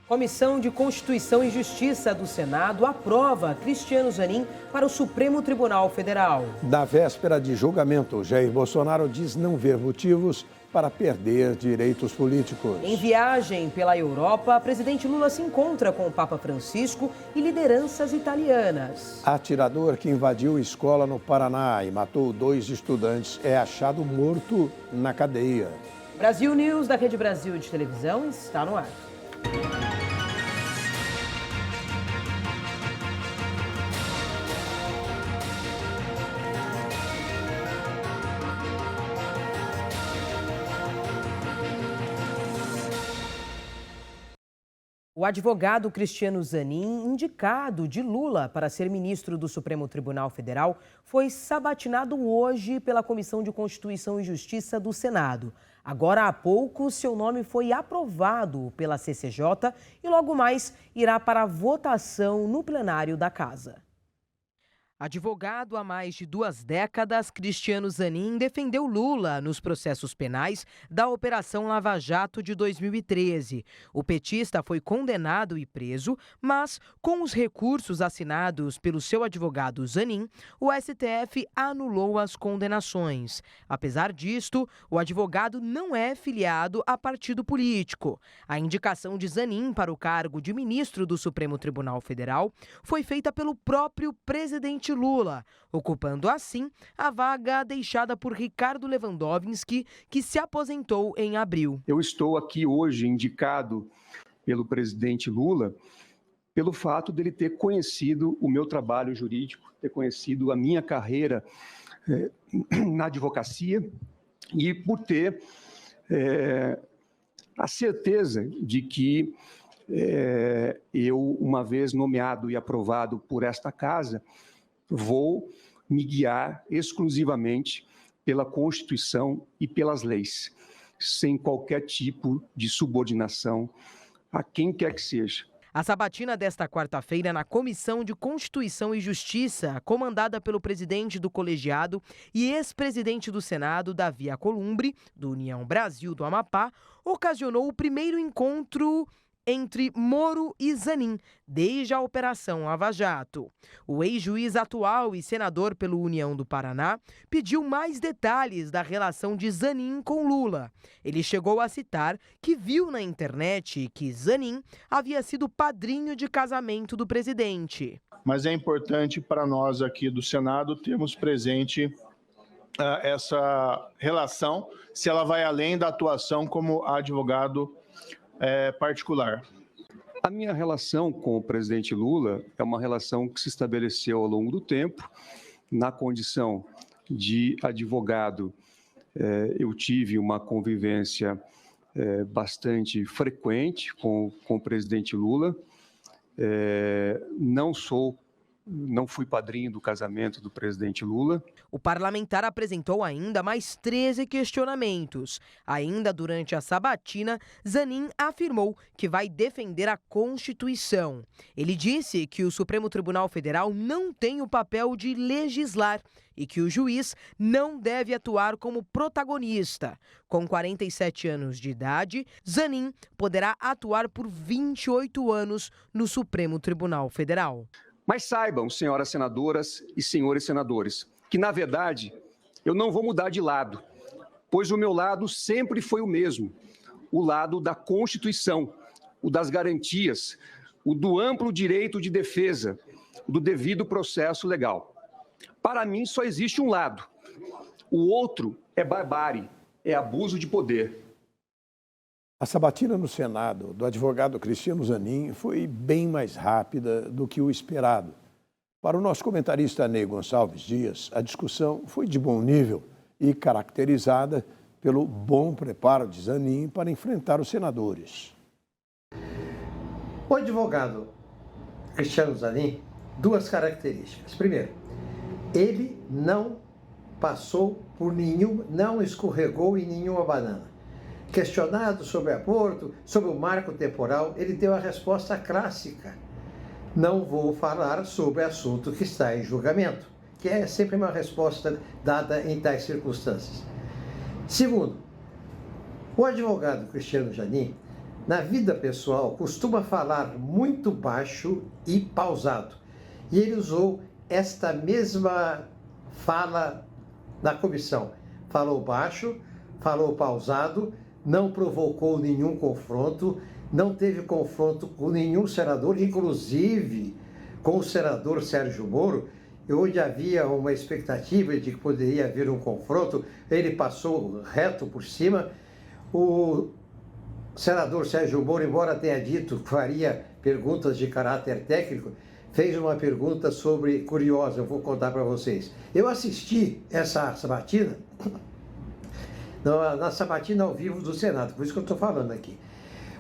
Comissão de Constituição e Justiça do Senado aprova Cristiano Zanin para o Supremo Tribunal Federal. Na véspera de julgamento, Jair Bolsonaro diz não ver motivos para perder direitos políticos. Em viagem pela Europa, presidente Lula se encontra com o Papa Francisco e lideranças italianas. Atirador que invadiu escola no Paraná e matou 2 estudantes é achado morto na cadeia. Brasil News da Rede Brasil de televisão está no ar. O advogado Cristiano Zanin, indicado de Lula para ser ministro do Supremo Tribunal Federal, foi sabatinado hoje pela Comissão de Constituição e Justiça do Senado. Agora há pouco, seu nome foi aprovado pela CCJ e logo mais irá para a votação no plenário da Casa. Advogado há mais de 2 décadas, Cristiano Zanin defendeu Lula nos processos penais da Operação Lava Jato de 2013. O petista foi condenado e preso, mas, com os recursos assinados pelo seu advogado Zanin, o STF anulou as condenações. Apesar disto, o advogado não é filiado a partido político. A indicação de Zanin para o cargo de ministro do Supremo Tribunal Federal foi feita pelo próprio presidente Lula, ocupando assim a vaga deixada por Ricardo Lewandowski, que se aposentou em abril. Eu estou aqui hoje indicado pelo presidente Lula pelo fato dele ter conhecido o meu trabalho jurídico, ter conhecido a minha carreira na advocacia e por ter a certeza de que eu, uma vez nomeado e aprovado por esta casa, vou me guiar exclusivamente pela Constituição e pelas leis, sem qualquer tipo de subordinação a quem quer que seja. A sabatina desta quarta-feira na Comissão de Constituição e Justiça, comandada pelo presidente do colegiado e ex-presidente do Senado, Davi Alcolumbre, do União Brasil do Amapá, ocasionou o primeiro encontro entre Moro e Zanin, desde a Operação Lava Jato. O ex-juiz atual e senador pelo União do Paraná pediu mais detalhes da relação de Zanin com Lula. Ele chegou a citar que viu na internet que Zanin havia sido padrinho de casamento do presidente. Mas é importante para nós aqui do Senado termos presente essa relação, se ela vai além da atuação como advogado particular. A minha relação com o presidente Lula é uma relação que se estabeleceu ao longo do tempo. Na condição de advogado, eu tive uma convivência bastante frequente com o presidente Lula. Não fui padrinho do casamento do presidente Lula. O parlamentar apresentou ainda mais 13 questionamentos. Ainda durante a sabatina, Zanin afirmou que vai defender a Constituição. Ele disse que o Supremo Tribunal Federal não tem o papel de legislar e que o juiz não deve atuar como protagonista. Com 47 anos de idade, Zanin poderá atuar por 28 anos no Supremo Tribunal Federal. Mas saibam, senhoras senadoras e senhores senadores, que, na verdade, eu não vou mudar de lado, pois o meu lado sempre foi o mesmo, o lado da Constituição, o das garantias, o do amplo direito de defesa, o do devido processo legal. Para mim, só existe um lado. O outro é barbárie, é abuso de poder. A sabatina no Senado do advogado Cristiano Zanin foi bem mais rápida do que o esperado. Para o nosso comentarista Ney Gonçalves Dias, a discussão foi de bom nível e caracterizada pelo bom preparo de Zanin para enfrentar os senadores. O advogado Cristiano Zanin, 2 características. Primeiro, ele não passou por não escorregou em nenhuma banana. Questionado sobre aborto, sobre o marco temporal, ele deu a resposta clássica. Não vou falar sobre assunto que está em julgamento, que é sempre uma resposta dada em tais circunstâncias. Segundo, o advogado Cristiano Zanin na vida pessoal, costuma falar muito baixo e pausado. E ele usou esta mesma fala na comissão. Falou baixo, falou pausado, não provocou nenhum confronto, não teve confronto com nenhum senador, inclusive com o senador Sérgio Moro, onde havia uma expectativa de que poderia haver um confronto, ele passou reto por cima. O senador Sérgio Moro, embora tenha dito que faria perguntas de caráter técnico, fez uma pergunta curiosa, eu vou contar para vocês. Eu assisti essa sabatina, na sabatina ao vivo do Senado, por isso que eu estou falando aqui.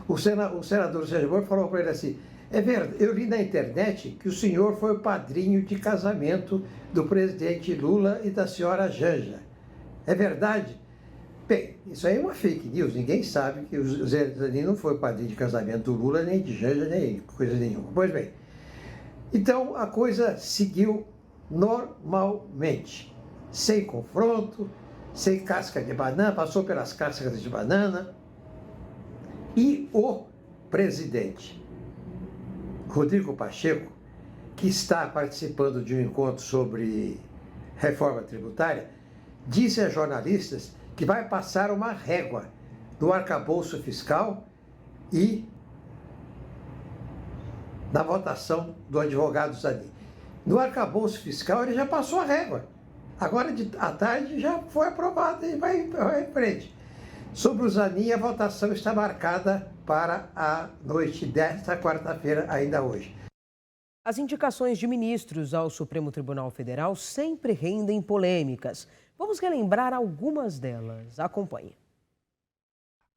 O senador Sérgio Moro falou para ele assim: é verdade, eu li na internet que o senhor foi o padrinho de casamento do presidente Lula e da senhora Janja. É verdade? Bem, isso aí é uma fake news, ninguém sabe que o Zé Zanin não foi o padrinho de casamento do Lula, nem de Janja, nem coisa nenhuma. Pois bem, então a coisa seguiu normalmente, sem confronto, sem casca de banana, passou pelas cascas de banana. E o presidente Rodrigo Pacheco, que está participando de um encontro sobre reforma tributária, disse a jornalistas que vai passar uma régua no arcabouço fiscal e na votação do advogado Zanin. No arcabouço fiscal ele já passou a régua. Agora à tarde já foi aprovado e vai em frente. Sobre o Zanin, a votação está marcada para a noite desta quarta-feira, ainda hoje. As indicações de ministros ao Supremo Tribunal Federal sempre rendem polêmicas. Vamos relembrar algumas delas. Acompanhe.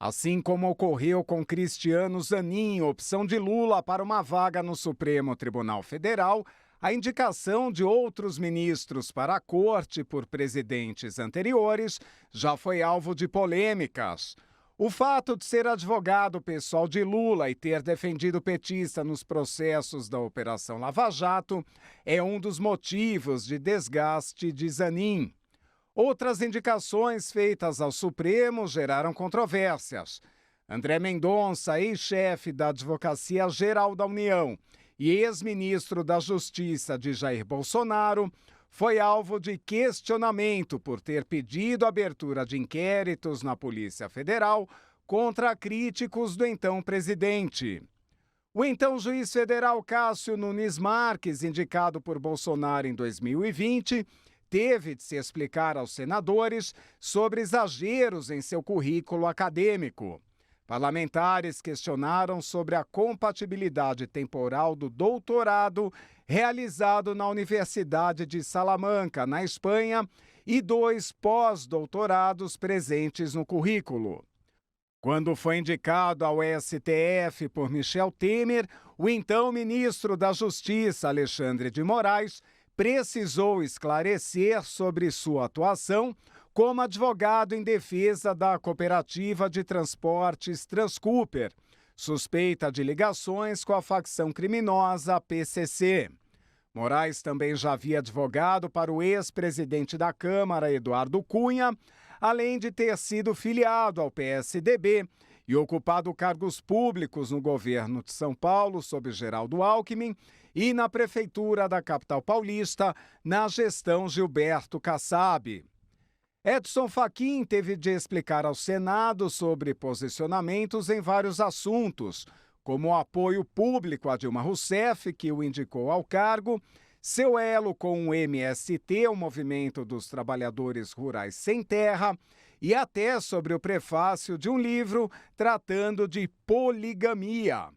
Assim como ocorreu com Cristiano Zanin, opção de Lula para uma vaga no Supremo Tribunal Federal, a indicação de outros ministros para a corte por presidentes anteriores já foi alvo de polêmicas. O fato de ser advogado pessoal de Lula e ter defendido o petista nos processos da Operação Lava Jato é um dos motivos de desgaste de Zanin. Outras indicações feitas ao Supremo geraram controvérsias. André Mendonça, ex-chefe da Advocacia Geral da União e ex-ministro da Justiça de Jair Bolsonaro, foi alvo de questionamento por ter pedido a abertura de inquéritos na Polícia Federal contra críticos do então presidente. O então juiz federal Cássio Nunes Marques, indicado por Bolsonaro em 2020, teve de se explicar aos senadores sobre exageros em seu currículo acadêmico. Parlamentares questionaram sobre a compatibilidade temporal do doutorado realizado na Universidade de Salamanca, na Espanha, e 2 pós-doutorados presentes no currículo. Quando foi indicado ao STF por Michel Temer, o então ministro da Justiça, Alexandre de Moraes, precisou esclarecer sobre sua atuação como advogado em defesa da cooperativa de transportes Transcooper, suspeita de ligações com a facção criminosa PCC. Moraes também já havia advogado para o ex-presidente da Câmara, Eduardo Cunha, além de ter sido filiado ao PSDB e ocupado cargos públicos no governo de São Paulo, sob Geraldo Alckmin, e na Prefeitura da capital paulista, na gestão Gilberto Kassab. Edson Fachin teve de explicar ao Senado sobre posicionamentos em vários assuntos, como o apoio público a Dilma Rousseff, que o indicou ao cargo, seu elo com o MST, o Movimento dos Trabalhadores Rurais Sem Terra, e até sobre o prefácio de um livro tratando de poligamia.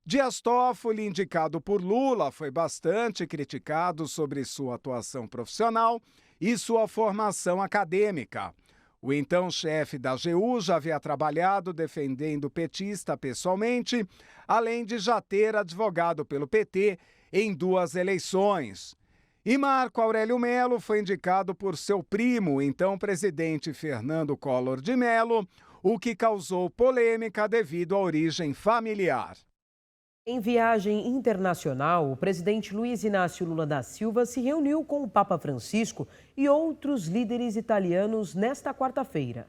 Dias Toffoli, indicado por Lula, foi bastante criticado sobre sua atuação profissional e sua formação acadêmica. O então chefe da AGU já havia trabalhado defendendo o petista pessoalmente, além de já ter advogado pelo PT em 2 eleições. E Marco Aurélio Mello foi indicado por seu primo, então presidente Fernando Collor de Mello, o que causou polêmica devido à origem familiar. Em viagem internacional, o presidente Luiz Inácio Lula da Silva se reuniu com o Papa Francisco e outros líderes italianos nesta quarta-feira.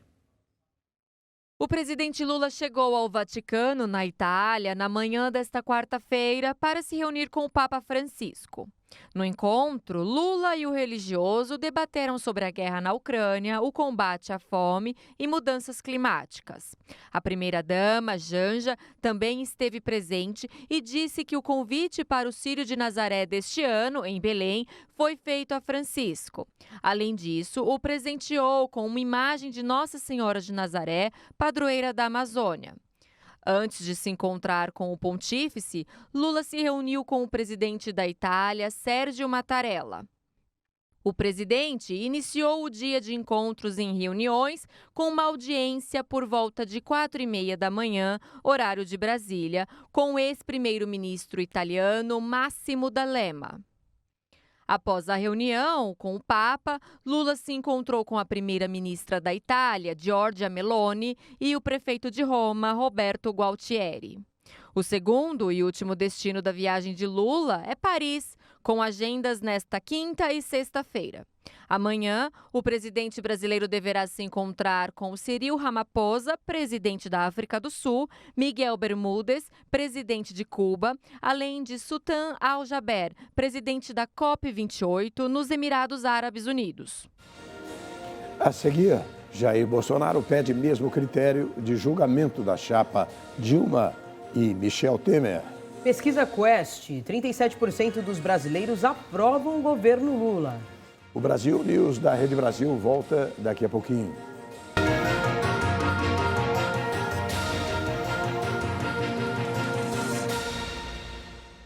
O presidente Lula chegou ao Vaticano, na Itália, na manhã desta quarta-feira para se reunir com o Papa Francisco. No encontro, Lula e o religioso debateram sobre a guerra na Ucrânia, o combate à fome e mudanças climáticas. A primeira-dama, Janja, também esteve presente e disse que o convite para o Círio de Nazaré deste ano, em Belém, foi feito a Francisco. Além disso, o presenteou com uma imagem de Nossa Senhora de Nazaré, padroeira da Amazônia. Antes de se encontrar com o pontífice, Lula se reuniu com o presidente da Itália, Sérgio Mattarella. O presidente iniciou o dia de encontros em reuniões com uma audiência por volta de 4h30 da manhã, horário de Brasília, com o ex-primeiro-ministro italiano Massimo D'Alema. Após a reunião com o Papa, Lula se encontrou com a primeira-ministra da Itália, Giorgia Meloni, e o prefeito de Roma, Roberto Gualtieri. O segundo e último destino da viagem de Lula é Paris, com agendas nesta quinta e sexta-feira. Amanhã, o presidente brasileiro deverá se encontrar com Cyril Ramaphosa, presidente da África do Sul, Miguel Bermúdez, presidente de Cuba, além de Sultan Al-Jaber, presidente da COP28 nos Emirados Árabes Unidos. A seguir, Jair Bolsonaro pede mesmo critério de julgamento da chapa Dilma e Michel Temer. Pesquisa Quest, 37% dos brasileiros aprovam o governo Lula. O Brasil News da Rede Brasil volta daqui a pouquinho.